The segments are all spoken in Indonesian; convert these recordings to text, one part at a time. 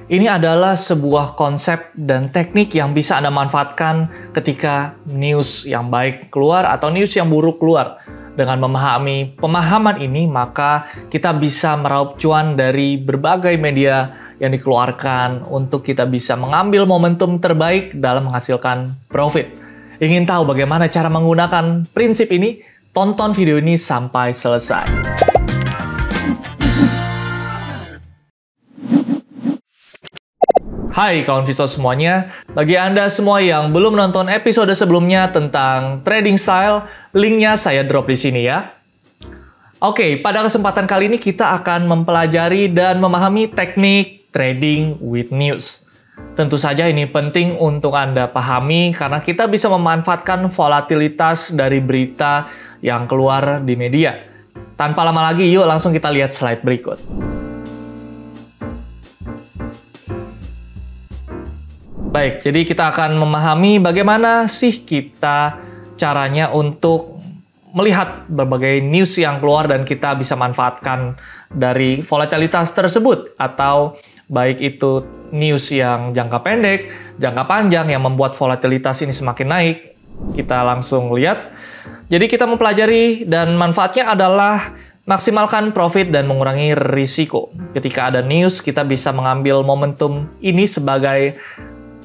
Ini adalah sebuah konsep dan teknik yang bisa Anda manfaatkan ketika news yang baik keluar atau news yang buruk keluar. Dengan memahami pemahaman ini, maka kita bisa meraup cuan dari berbagai media yang dikeluarkan untuk kita bisa mengambil momentum terbaik dalam menghasilkan profit. Ingin tahu bagaimana cara menggunakan prinsip ini? Tonton video ini sampai selesai. Hai kawan Visto semuanya, bagi Anda semua yang belum nonton episode sebelumnya tentang trading style, linknya saya drop di sini ya. Oke, pada kesempatan kali ini kita akan mempelajari dan memahami teknik trading with news. Tentu saja ini penting untuk Anda pahami karena kita bisa memanfaatkan volatilitas dari berita yang keluar di media. Tanpa lama lagi, yuk langsung kita lihat slide berikut. Baik, jadi kita akan memahami bagaimana sih kita caranya untuk melihat berbagai news yang keluar dan kita bisa manfaatkan dari volatilitas tersebut, atau baik itu news yang jangka pendek, jangka panjang yang membuat volatilitas ini semakin naik. Kita langsung lihat. Jadi kita mempelajari dan manfaatnya adalah maksimalkan profit dan mengurangi risiko. Ketika ada news, kita bisa mengambil momentum ini sebagai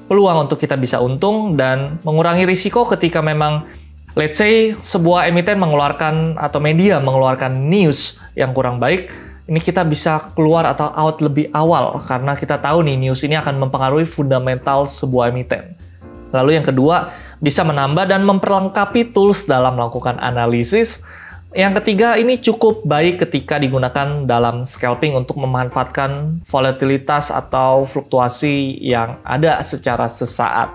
peluang untuk kita bisa untung dan mengurangi risiko ketika memang, let's say, sebuah emiten mengeluarkan atau media mengeluarkan news yang kurang baik, ini kita bisa keluar atau out lebih awal karena kita tahu nih news ini akan mempengaruhi fundamental sebuah emiten. Lalu yang kedua, bisa menambah dan memperlengkapi tools dalam melakukan analisis. Yang ketiga, ini cukup baik ketika digunakan dalam scalping untuk memanfaatkan volatilitas atau fluktuasi yang ada secara sesaat.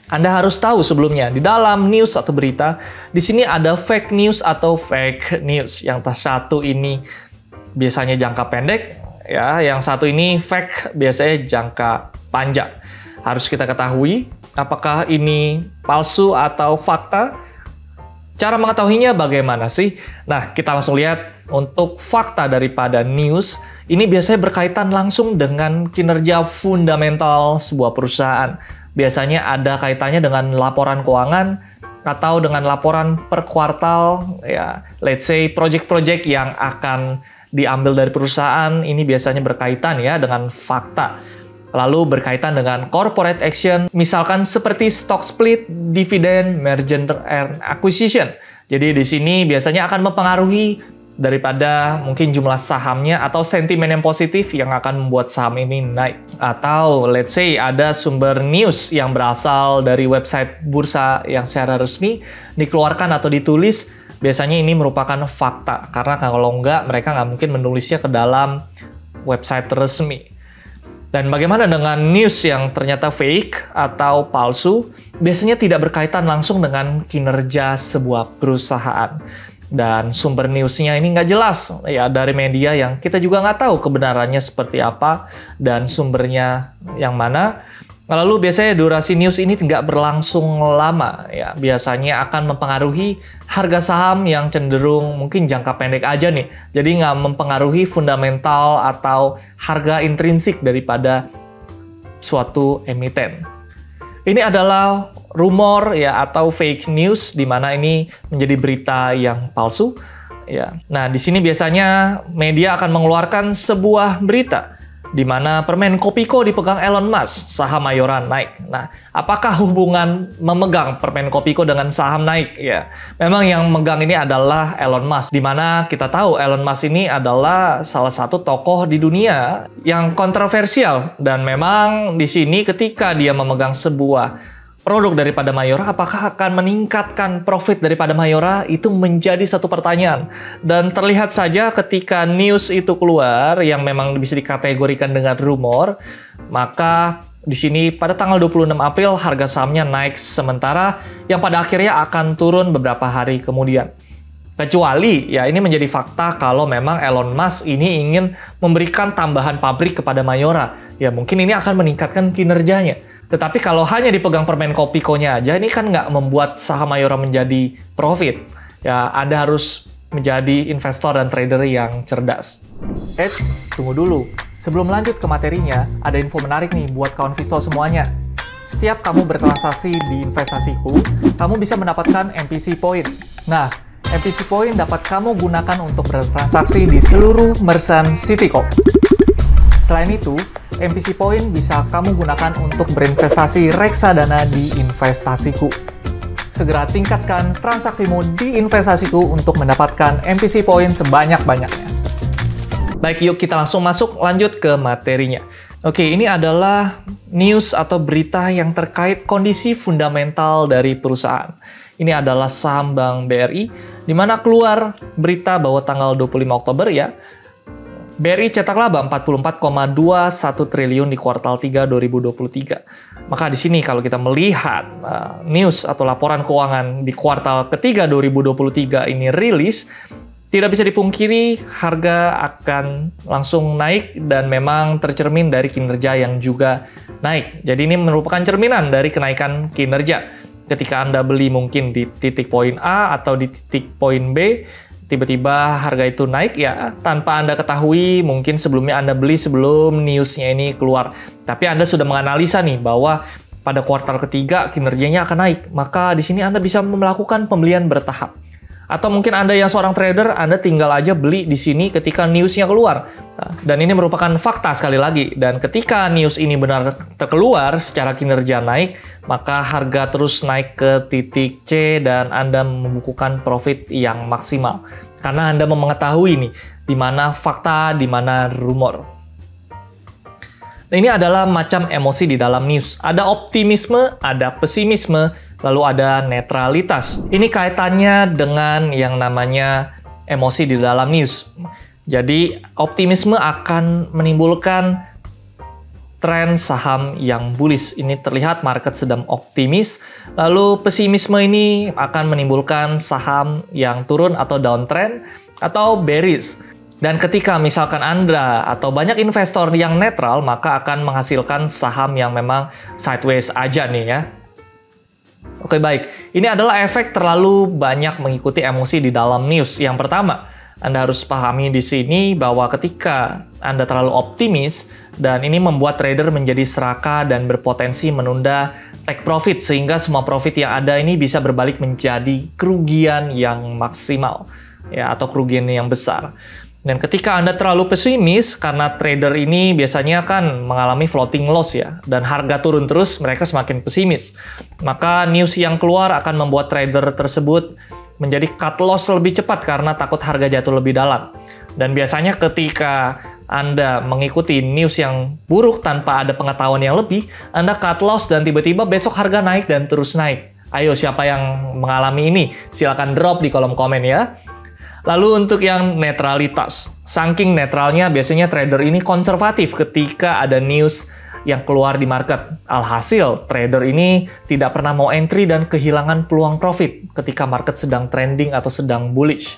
Anda harus tahu sebelumnya, di dalam news atau berita, di sini ada fake news atau fake news. Yang satu ini biasanya jangka pendek, ya. Yang satu ini fake, biasanya jangka panjang. Harus kita ketahui apakah ini palsu atau fakta. Cara mengetahuinya bagaimana sih? Nah, kita langsung lihat untuk fakta daripada news. Ini biasanya berkaitan langsung dengan kinerja fundamental sebuah perusahaan. Biasanya ada kaitannya dengan laporan keuangan atau dengan laporan per kuartal. Ya, let's say project-project yang akan diambil dari perusahaan ini biasanya berkaitan ya dengan fakta. Lalu berkaitan dengan corporate action, misalkan seperti stock split, dividend, merger and acquisition. Jadi di sini biasanya akan mempengaruhi daripada mungkin jumlah sahamnya atau sentimen yang positif yang akan membuat saham ini naik. Atau let's say ada sumber news yang berasal dari website bursa yang secara resmi dikeluarkan atau ditulis, biasanya ini merupakan fakta. Karena kalau enggak, mereka nggak mungkin menulisnya ke dalam website resmi. Dan bagaimana dengan news yang ternyata fake atau palsu? Biasanya tidak berkaitan langsung dengan kinerja sebuah perusahaan. Dan sumber newsnya ini nggak jelas, ya, dari media yang kita juga nggak tahu kebenarannya seperti apa dan sumbernya yang mana. Lalu biasanya durasi news ini tidak berlangsung lama, ya. Biasanya akan mempengaruhi harga saham yang cenderung mungkin jangka pendek aja nih. Jadi nggak mempengaruhi fundamental atau harga intrinsik daripada suatu emiten. Ini adalah rumor ya atau fake news, di mana ini menjadi berita yang palsu. Ya. Nah, di sini biasanya media akan mengeluarkan sebuah berita di mana permen Kopiko dipegang Elon Musk, saham Mayora naik. Nah, apakah hubungan memegang permen Kopiko dengan saham naik? Ya, memang yang megang ini adalah Elon Musk, di mana kita tahu Elon Musk ini adalah salah satu tokoh di dunia yang kontroversial, dan memang di sini ketika dia memegang sebuah produk daripada Mayora, apakah akan meningkatkan profit daripada Mayora? Itu menjadi satu pertanyaan. Dan terlihat saja ketika news itu keluar yang memang bisa dikategorikan dengan rumor, maka di sini pada tanggal 26 April harga sahamnya naik, sementara yang pada akhirnya akan turun beberapa hari kemudian. Kecuali ya ini menjadi fakta kalau memang Elon Musk ini ingin memberikan tambahan pabrik kepada Mayora. Ya mungkin ini akan meningkatkan kinerjanya. Tetapi kalau hanya dipegang permen Kopiko-nya aja, ini kan nggak membuat saham Mayora menjadi profit. Ya, Anda harus menjadi investor dan trader yang cerdas. Tunggu dulu. Sebelum lanjut ke materinya, ada info menarik nih buat kawan Visto semuanya. Setiap kamu bertransaksi di investasiku, kamu bisa mendapatkan MPC Point. Nah, MPC Point dapat kamu gunakan untuk bertransaksi di seluruh merchant Citicorp. Selain itu, MPC Point bisa kamu gunakan untuk berinvestasi reksadana di investasiku. Segera tingkatkan transaksimu di investasiku untuk mendapatkan MPC Point sebanyak-banyaknya. Baik, yuk kita langsung lanjut ke materinya. Oke, ini adalah news atau berita yang terkait kondisi fundamental dari perusahaan. Ini adalah saham Bank BRI, di mana keluar berita bahwa tanggal 25 Oktober ya, BRI cetak laba 44,21 triliun di kuartal 3 2023. Maka di sini kalau kita melihat news atau laporan keuangan di kuartal ketiga 2023 ini rilis, tidak bisa dipungkiri harga akan langsung naik dan memang tercermin dari kinerja yang juga naik. Jadi ini merupakan cerminan dari kenaikan kinerja. Ketika Anda beli mungkin di titik poin A atau di titik poin B, tiba-tiba harga itu naik ya tanpa Anda ketahui, mungkin sebelumnya Anda beli sebelum newsnya ini keluar. Tapi Anda sudah menganalisa nih bahwa pada kuartal ketiga kinerjanya akan naik. Maka di sini Anda bisa melakukan pembelian bertahap. Atau mungkin Anda yang seorang trader, Anda tinggal aja beli di sini ketika newsnya keluar. Dan ini merupakan fakta sekali lagi. Dan ketika news ini benar terkeluar secara kinerja naik, maka harga terus naik ke titik C dan Anda membukukan profit yang maksimal. Karena Anda mengetahui nih, di mana fakta, di mana rumor. Nah, ini adalah macam emosi di dalam news. Ada optimisme, ada pesimisme, lalu ada netralitas. Ini kaitannya dengan yang namanya emosi di dalam news. Jadi, optimisme akan menimbulkan tren saham yang bullish. Ini terlihat market sedang optimis. Lalu, pesimisme ini akan menimbulkan saham yang turun atau downtrend atau bearish. Dan ketika misalkan Anda atau banyak investor yang netral, maka akan menghasilkan saham yang memang sideways aja nih ya. Oke, baik. Ini adalah efek terlalu banyak mengikuti emosi di dalam news. Yang pertama, Anda harus pahami di sini bahwa ketika Anda terlalu optimis, dan ini membuat trader menjadi serakah dan berpotensi menunda take profit, sehingga semua profit yang ada ini bisa berbalik menjadi kerugian yang maksimal, ya, atau kerugian yang besar. Dan ketika Anda terlalu pesimis, karena trader ini biasanya kan mengalami floating loss ya, dan harga turun terus, mereka semakin pesimis. Maka news yang keluar akan membuat trader tersebut menjadi cut loss lebih cepat karena takut harga jatuh lebih dalam. Dan biasanya ketika Anda mengikuti news yang buruk tanpa ada pengetahuan yang lebih, Anda cut loss dan tiba-tiba besok harga naik dan terus naik. Ayo, siapa yang mengalami ini? Silakan drop di kolom komen ya. Lalu untuk yang netralitas, saking netralnya biasanya trader ini konservatif ketika ada news yang keluar di market. Alhasil, trader ini tidak pernah mau entry dan kehilangan peluang profit ketika market sedang trending atau sedang bullish.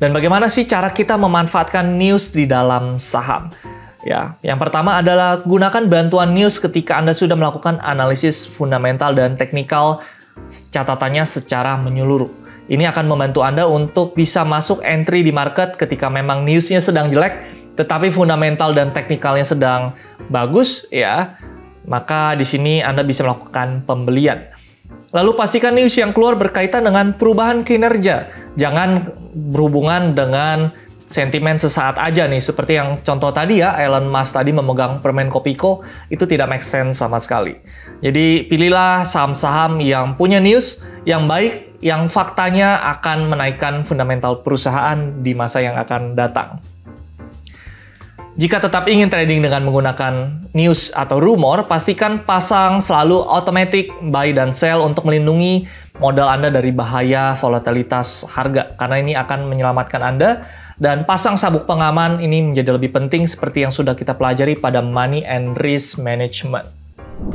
Dan bagaimana sih cara kita memanfaatkan news di dalam saham? Ya, yang pertama adalah gunakan bantuan news ketika Anda sudah melakukan analisis fundamental dan teknikal catatannya secara menyeluruh. Ini akan membantu Anda untuk bisa masuk entry di market ketika memang newsnya sedang jelek, tetapi fundamental dan teknikalnya sedang bagus, ya. Maka di sini Anda bisa melakukan pembelian. Lalu pastikan news yang keluar berkaitan dengan perubahan kinerja. Jangan berhubungan dengan sentimen sesaat aja nih, seperti yang contoh tadi ya, Elon Musk tadi memegang permen Kopiko, itu tidak make sense sama sekali. Jadi pilihlah saham-saham yang punya news yang baik, yang faktanya akan menaikkan fundamental perusahaan di masa yang akan datang. Jika tetap ingin trading dengan menggunakan news atau rumor, pastikan pasang selalu automatic buy dan sell untuk melindungi modal Anda dari bahaya volatilitas harga, karena ini akan menyelamatkan Anda. Dan pasang sabuk pengaman ini menjadi lebih penting seperti yang sudah kita pelajari pada Money and Risk Management.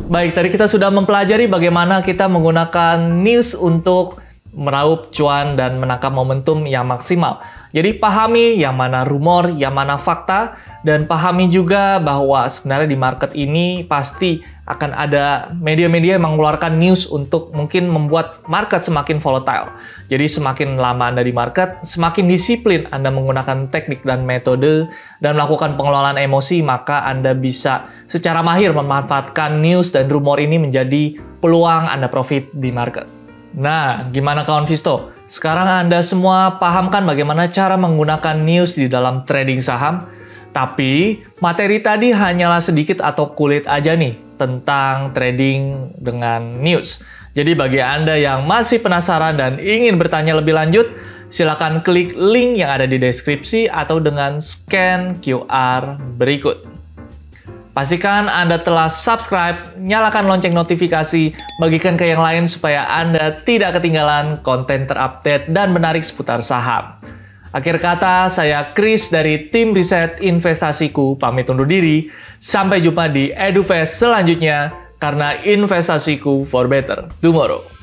Baik, tadi kita sudah mempelajari bagaimana kita menggunakan news untuk meraup cuan dan menangkap momentum yang maksimal. Jadi pahami yang mana rumor, yang mana fakta, dan pahami juga bahwa sebenarnya di market ini pasti akan ada media-media yang mengeluarkan news untuk mungkin membuat market semakin volatile. Jadi semakin lama Anda di market, semakin disiplin Anda menggunakan teknik dan metode dan melakukan pengelolaan emosi, maka Anda bisa secara mahir memanfaatkan news dan rumor ini menjadi peluang Anda profit di market. Nah, gimana kawan Visto? Sekarang Anda semua pahamkan bagaimana cara menggunakan news di dalam trading saham? Tapi, materi tadi hanyalah sedikit atau kulit aja nih tentang trading dengan news. Jadi bagi Anda yang masih penasaran dan ingin bertanya lebih lanjut, silakan klik link yang ada di deskripsi atau dengan scan QR berikut. Pastikan Anda telah subscribe, nyalakan lonceng notifikasi, bagikan ke yang lain supaya Anda tidak ketinggalan konten terupdate dan menarik seputar saham. Akhir kata, saya Chris dari tim riset investasiku pamit undur diri. Sampai jumpa di EduFest selanjutnya, karena investasiku for better tomorrow.